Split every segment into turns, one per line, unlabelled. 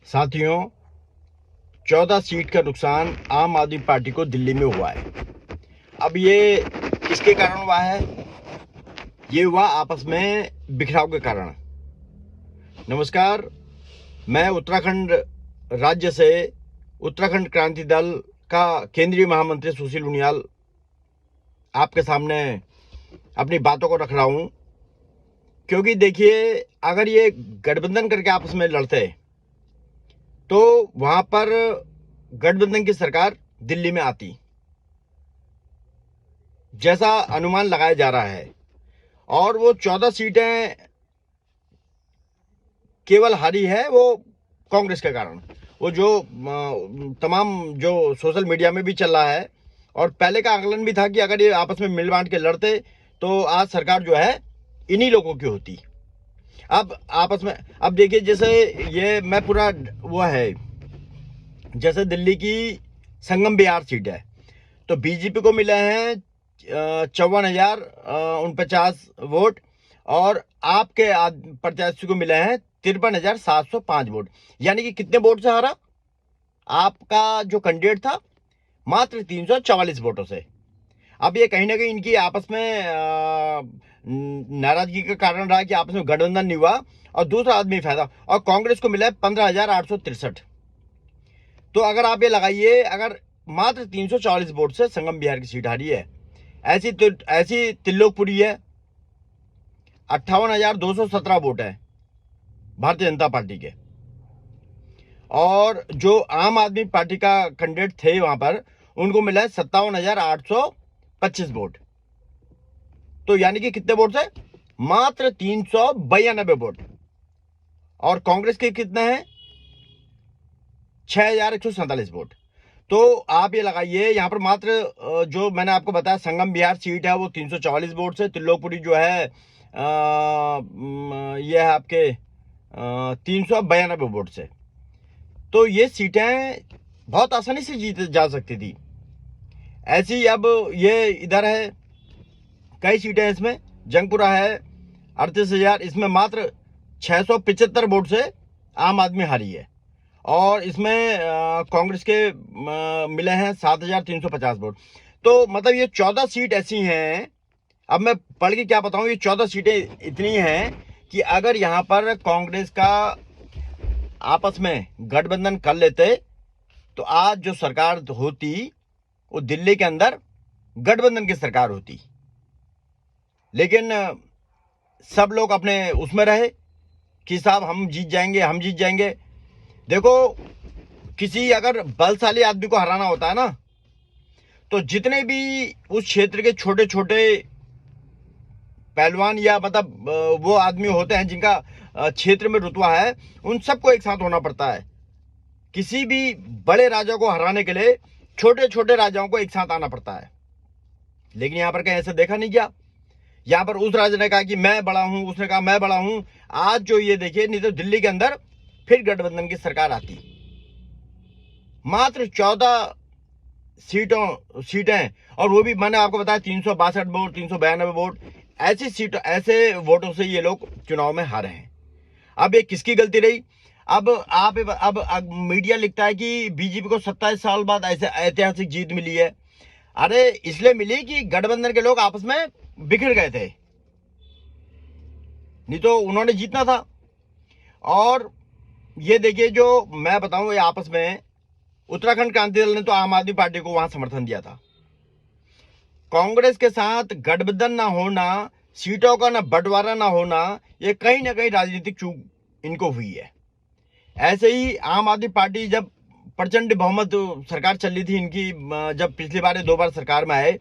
साथियों, 14 सीट का नुकसान आम आदमी पार्टी को दिल्ली में हुआ है। अब ये किसके कारण हुआ है? ये हुआ आपस में बिखराव के कारण। नमस्कार, मैं उत्तराखंड राज्य से उत्तराखंड क्रांति दल का केंद्रीय महामंत्री सुशील उनियाल आपके सामने अपनी बातों को रख रहा हूं, क्योंकि देखिए, अगर ये गठबंधन करके आपस में लड़ते तो वहां पर गठबंधन की सरकार दिल्ली में आती, जैसा अनुमान लगाया जा रहा है। और वो 14 सीटें केवल हारी है वो कांग्रेस के कारण। वो जो तमाम जो सोशल मीडिया में भी चल रहा है, और पहले का आकलन भी था कि अगर ये आपस में मिल बांट के लड़ते तो आज सरकार जो है इन्हीं लोगों की होती। अब आपस में अब देखिए, जैसे ये मैं पूरा वो है, जैसे दिल्ली की संगम बिहार सीट है तो बीजेपी को मिले हैं 54,049 वोट, और आपके प्रत्याशी को मिले हैं 53,705 वोट। यानी कि कितने वोट से हारा आपका जो कैंडिडेट था? मात्र 344 वोटों से। अब ये कहीं ना कहीं इनकी आपस में नाराजगी का कारण रहा कि आपस में गठबंधन नहीं हुआ, और दूसरा आदमी फायदा। और कांग्रेस को मिला है 15,863। तो अगर आप ये लगाइए, अगर मात्र 344 वोट से संगम बिहार की सीट हारी है, ऐसी तिल्लोकपुरी है 58,217 वोट है भारतीय जनता पार्टी के, और जो आम आदमी पार्टी का कैंडिडेट थे वहां पर उनको मिला है 57,825 वोट। तो यानी कि कितने वोट से? मात्र 392 वोट। और कांग्रेस के कितने हैं? 6,147 वोट। तो आप ये लगाइए, यहां पर मात्र जो मैंने आपको बताया संगम बिहार सीट है वो 344 वोट से, तिल्लोकपुरी जो है ये है आपके 392 वोट से। तो ये सीटें बहुत आसानी से जीत जा सकती थी। ऐसी अब ये इधर है, कई सीटें हैं इसमें। जंगपुरा है 38,000, इसमें मात्र 675 वोट से आम आदमी हारी है। और इसमें कांग्रेस के मिले हैं 7,350 वोट। तो मतलब ये 14 सीट ऐसी हैं। अब मैं पढ़ के क्या बताऊं, ये 14 सीटें इतनी हैं कि अगर यहां पर कांग्रेस का आपस में गठबंधन कर लेते तो आज जो सरकार होती वो दिल्ली के अंदर गठबंधन की सरकार होती। लेकिन सब लोग अपने उसमें रहे कि साहब हम जीत जाएंगे, हम जीत जाएंगे। देखो, किसी अगर बलशाली आदमी को हराना होता है ना, तो जितने भी उस क्षेत्र के छोटे छोटे पहलवान या मतलब वो आदमी होते हैं जिनका क्षेत्र में रुतबा है, उन सबको एक साथ होना पड़ता है। किसी भी बड़े राजा को हराने के लिए छोटे छोटे राजाओं को एक साथ आना पड़ता है। लेकिन यहां पर कहीं ऐसा देखा नहीं गया। यहां पर उस राजा ने कहा कि मैं बड़ा हूं, उसने कहा मैं बड़ा हूं। आज जो ये देखिए, नहीं तो दिल्ली के अंदर फिर गठबंधन की सरकार आती। मात्र 14 सीटें, और वो भी मैंने आपको बताया 362 वोट, 392 वोट, ऐसी सीटों, ऐसे वोटों से ये लोग चुनाव में हारे हैं। अब ये किसकी गलती रही? अब मीडिया लिखता है कि बीजेपी को 27 साल बाद ऐसे ऐतिहासिक जीत मिली है। अरे इसलिए मिली कि गठबंधन के लोग आपस में बिखर गए थे, नहीं तो उन्होंने जीतना था। और ये देखिए, जो मैं बताऊं, ये आपस में उत्तराखंड क्रांति दल ने तो आम आदमी पार्टी को वहां समर्थन दिया था। कांग्रेस के साथ गठबंधन ना होना, सीटों का ना बंटवारा ना होना, ये कहीं ना कहीं राजनीतिक चूक इनको हुई है। ऐसे ही आम आदमी पार्टी जब प्रचंड बहुमत सरकार चल रही थी इनकी, जब पिछली बार 2 बार सरकार में आए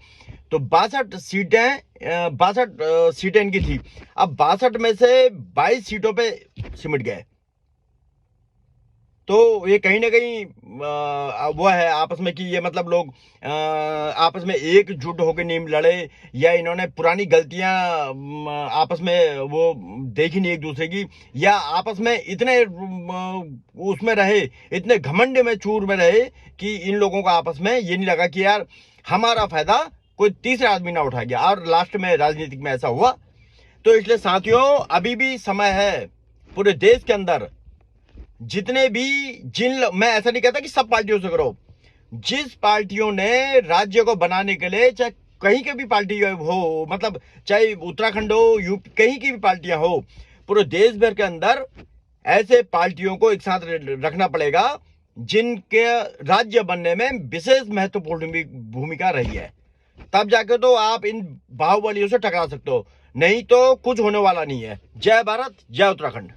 तो 62 सीटें इनकी थी। अब 62 में से 22 सीटों पे सिमट गए। तो ये कहीं ना कहीं वो है आपस में कि ये मतलब लोग आपस में एकजुट होकर नहीं लड़े, या इन्होंने पुरानी गलतियां आपस में वो देखी नहीं एक दूसरे की, या आपस में इतने उसमें रहे, इतने घमंड में चूर में रहे कि इन लोगों को आपस में ये नहीं लगा कि यार हमारा फायदा कोई तीसरा आदमी ना उठा गया। और लास्ट में राजनीतिक में ऐसा हुआ। तो इसलिए साथियों, अभी भी समय है पूरे देश के अंदर जितने भी मैं ऐसा नहीं कहता कि सब पार्टियों से करो, जिस पार्टियों ने राज्य को बनाने के लिए, चाहे कहीं की भी पार्टी हो, मतलब चाहे उत्तराखंड हो, यूपी, कहीं की भी पार्टियां हो, पूरे देश भर के अंदर ऐसे पार्टियों को एक साथ रखना पड़ेगा जिनके राज्य बनने में विशेष महत्वपूर्ण भूमिका रही है। तब जाके तो आप इन बाहुबलियों से टकरा सकते हो, नहीं तो कुछ होने वाला नहीं है। जय भारत, जय उत्तराखंड।